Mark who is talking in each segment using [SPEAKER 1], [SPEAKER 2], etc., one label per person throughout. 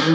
[SPEAKER 1] So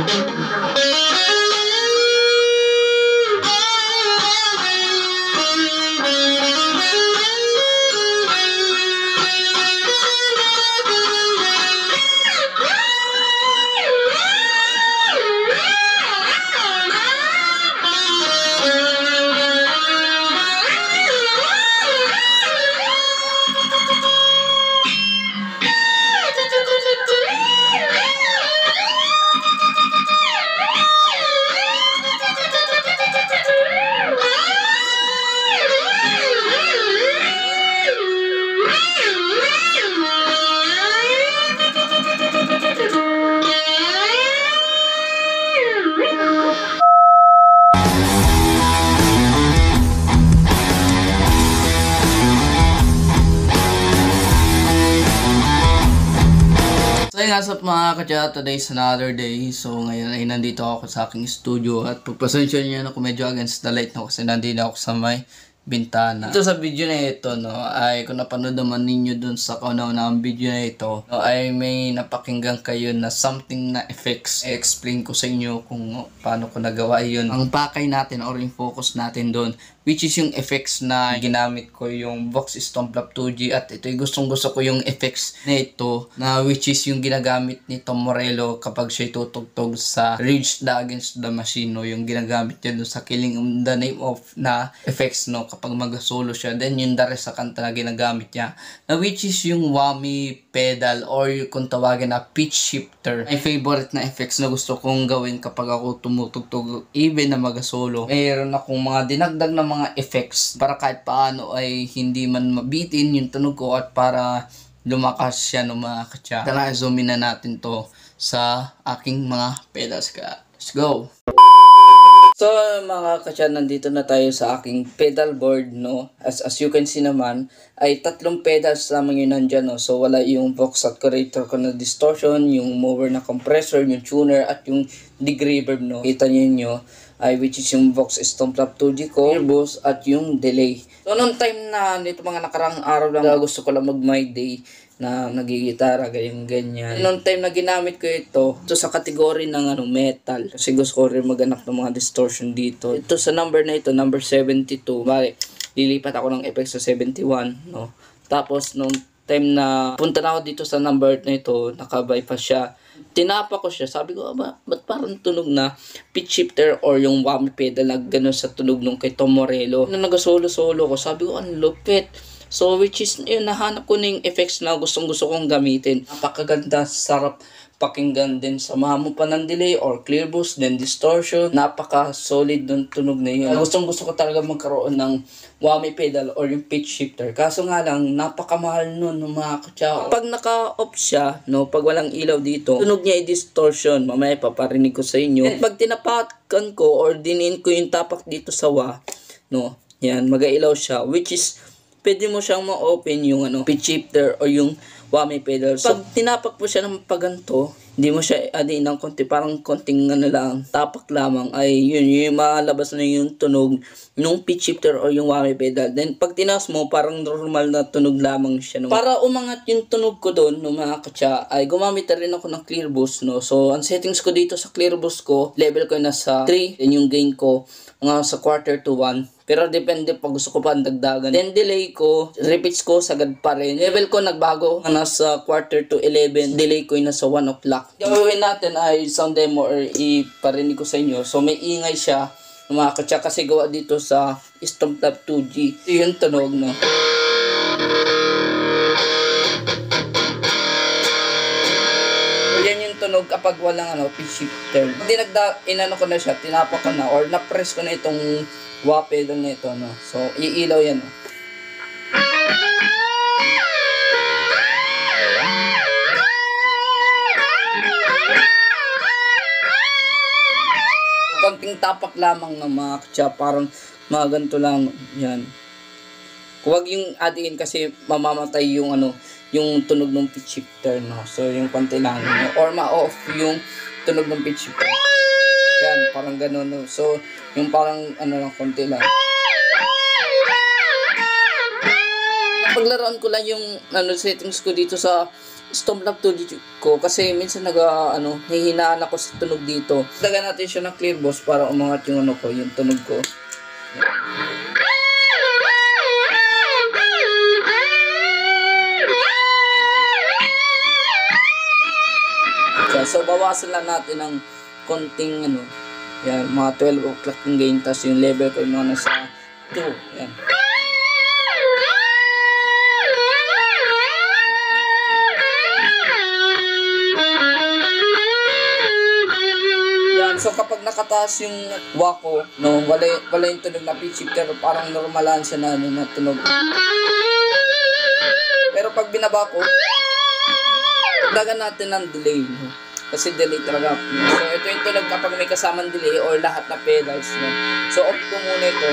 [SPEAKER 1] yun nga sa mga kadya, today's another day. So ngayon ay nandito ako sa aking studio at pagpasensya nyo na kung medyo against the light na kasi nandito ako sa may bintana. Ito sa video na ito, no, ay kung napanood naman ninyo dun sa kauna-unang video na ito, no, ay may napakinggan kayo na something na effects. I-explain ko sa inyo kung paano ko nagawa yun. Ang pakay natin or yung focus natin dun, which is yung effects na ginamit ko, yung Vox Stomp-Lab 2G, at ito ay gustong gusto ko yung effects na ito, na which is yung ginagamit ni Tom Morello kapag siya tutugtog sa Rage Against the Machine, no, yung ginagamit niya dun sa Killing in the Name of na effects, no, kapag mag-solo siya. Then yung the rest sa kanta na ginagamit niya, na which is yung whammy pedal or yung kung tawagin na pitch shifter. My favorite na effects na gusto kong gawin kapag ako tumutugtog even na mag-solo. Mayroon akong mga dinagdag na mga effects para kahit paano ay hindi man mabitin yung tunog ko at para lumakas siya ng mga katya. Tara, zoom in na natin to sa aking mga pedals ka. Let's go! So mga katya, nandito na tayo sa aking pedal board, no. As you can see naman, ay 3 pedals lamang yun nandyan, no. So wala yung Vox saturator ko na distortion, yung mower na compressor, yung tuner, at yung degree reverb, no. Kita nyo ay which is yung Vox Stomp-Lab 2G ko, boost, at yung delay. So noong time na nito mga nakarang araw lang, gusto ko lang mag my day na nagigitara, ganyan. Noong time na ginamit ko ito sa kategory ng metal. Kasi gusto ko rin maganap ng mga distortion dito. Ito sa number na ito, number 72. Bale, lilipat ako ng effects sa 71, no. Tapos nung time na punta na ako dito sa number na ito, naka-bypass siya. Tinapa ko siya. Sabi ko, ba't parang tunog na pitch shifter or yung whammy pedal na gano'n sa tunog nung kay Tom Morello. Nung nag-solo-solo ko, sabi ko, ang lupit. So, which is, yun, nahanap ko na yung effects na gustong-gusto kong gamitin. Napakaganda, sarap pakinggan din. Samahan mo pa ng delay or clear boost, then distortion. Napaka-solid ng tunog na yun. Gustong-gusto ko talaga magkaroon ng whammy pedal or yung pitch shifter. Kaso nga lang, napakamahal nun ng mga katsaw. Pag naka-off siya, no, pag walang ilaw dito, tunog niya ay distortion. Mamaya paparinig ko sa inyo. And pag tinapakan ko or dinin ko yung tapak dito sa wah, no, yan, mag-ailaw siya. Which is, pwede mo siyang ma-open yung pitch shifter or yung whammy pedal. So, pag tinapak po siya ng paganto, hindi mo siya adiin ng konti, parang konting lang, tapak lamang, ay yun, yung malabas na yung tunog ng pitch shifter or yung whammy pedal. Then, pag tinas mo, parang normal na tunog lamang siya. No? Para umangat yung tunog ko doon, no, mga katsa, ay gumamit na rin ako ng clear boost, no. So, ang settings ko dito sa clear boost ko, level ko nasa 3, then yung gain ko, mga sa quarter to 1. Pero depende pag gusto ko pa ang dagdagan. Then delay ko, repeats ko sagad pa rin. Level ko nagbago, nasa quarter to 11. Delay ko yung nasa 1 o'clock. Gawin natin ay sound demo or iparinig ko sa inyo. So may ingay siya, mga katsa, kasi gawa dito sa Stomp-Lab 2G. Ito yung tunog, no. Yan yung tunog kapag walang pitch shifter. Inano ko na siya, tinapak ko na or na-press ko na itong wah pedal na ito, no. So iilaw yan, no. Konting tapak lamang ng mga katsa, parang mga ganito lang yan. Huwag yung adiin kasi mamamatay yung yung tunog ng pitch shifter, no. So yung konti lang, no? Or ma-off yung tunog ng pitch shifter. Yan, parang gano'n, no. So yung parang lang, konti lang. Paglaruan ko lang yung settings ko dito sa Stormlab 2D ko kasi minsan nahihinaan ako sa tunog dito. Dagan natin siya ng clear boss para umangat yung yung tunog ko. So bawasan lang natin ng konting yan, mga 12 o'clock yung gain, tas yung level ko yung mga nasa 2, yan. Yan, so kapag nakataas yung wako, wala yung tunog na pitch shifter, parang normalan siya na tunog. Pero pag binaba ko, dagan natin ng delay, kasi delay talaga. So ito yung tunog kapag may kasamang delay or lahat na pedals, So off ko muna ito.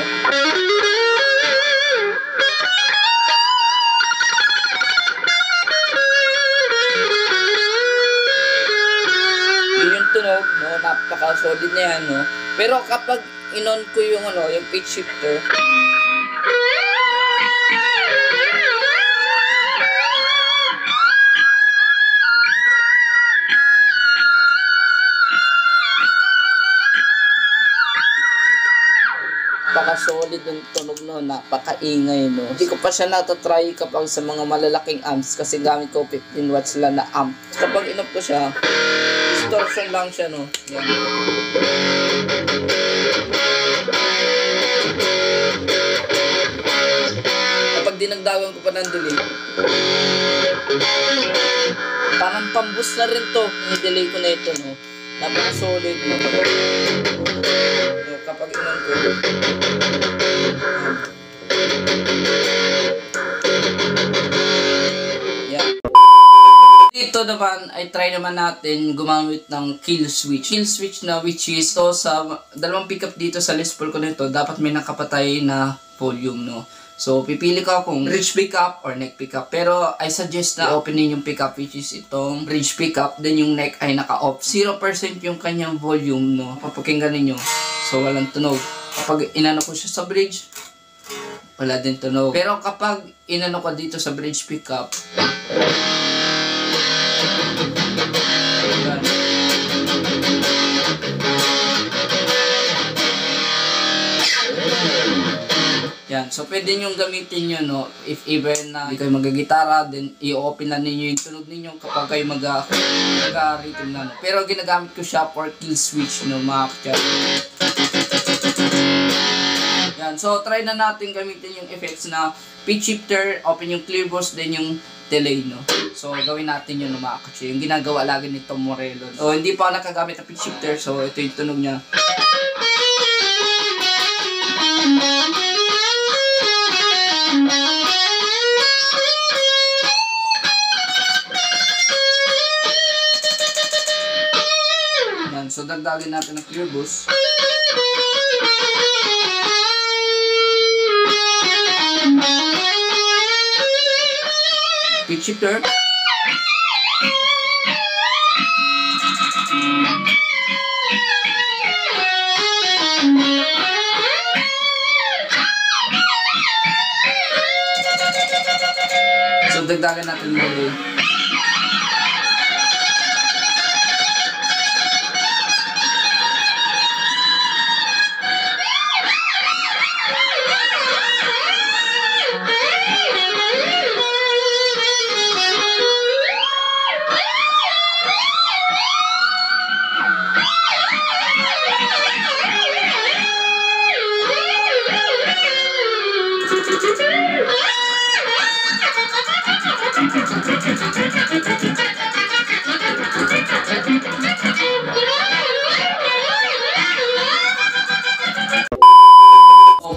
[SPEAKER 1] Yun yung tunog, napaka-solid na yan, Pero kapag in-on ko yung yung pitch shifter, napaka-solid ng tunog, napaka-ingay, Hindi ko pa siya natatry kapag sa mga malalaking amps kasi gamit ko 15 watts lang na amp. Kapag in-off ko siya, distortion lang siya, Yan. Kapag dinagdagan ko pa ng delay, parang pambus na rin to, yung delay ko na ito, Napaka-solid, kapag in-on ko. Yan. Dito naman ay try naman natin gumamit ng kill switch. Kill switch na which is to sa dalawang pickup dito sa Les Paul ko nito, dapat may nakapatay na volume, So, pipili ko kung bridge pickup or neck pickup. Pero, I suggest na openin yung pickup which is itong bridge pickup. Then, yung neck ay naka-off. 0% yung kanyang volume, Papakinggan ninyo. So, walang tunog. Kapag inano ko siya sa bridge, wala din tunog. Pero, kapag inano ko dito sa bridge pickup, yan. So, pwede nyo gamitin nyo, if ever na hindi kayo magagitara, then i-open na ninyo yung tunog ninyo kapag kayo mag-rhythm na, Pero, ginagamit ko siya for kill switch, mga kachat. Yan. So, try na natin gamitin yung effects na pitch shifter, open yung clear boss, then yung delay, So, gawin natin yun, mga kachat. Yung ginagawa lagi ni Tom Morello. So, hindi pa nakagamit ng pitch shifter, so ito yung tunog niya. So, dagdagin natin ng clear boss. Pitch shifter. So, dagdagan natin ng delay.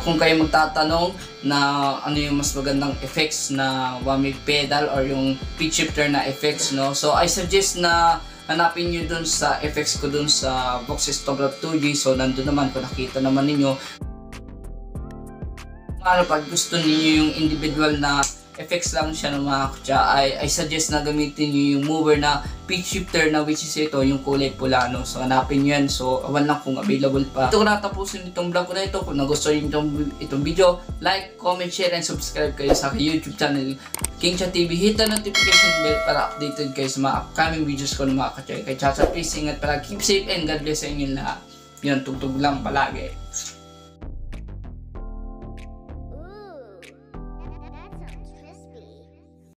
[SPEAKER 1] Kung kayo magtatanong na ano yung mas magandang effects na whammy pedal or yung pitch shifter na effects, So I suggest na hanapin nyo dun sa effects ko dun sa Voxes Stormlab 2D. So nandun naman, kung nakita naman ninyo. Pag gusto niyo yung individual na effects lang siya ng mga kutsa. I suggest na gamitin nyo yung mover na pitch shifter na which is ito, yung kulay pula, no? So hanapin nyo yan. So awan lang kung available pa. Ito ko natapusin itong vlog ko na ito. Kung nagustuhan nyo itong video, like, comment, share, and subscribe kayo sa aking YouTube channel Kingcha TV. Hit the notification bell para updated kayo sa mga upcoming videos ko ng mga kutsa. Kay Chacha, please ingat palagi, keep safe, and God bless sa inyo lahat. Yun, tugtog lang palagi.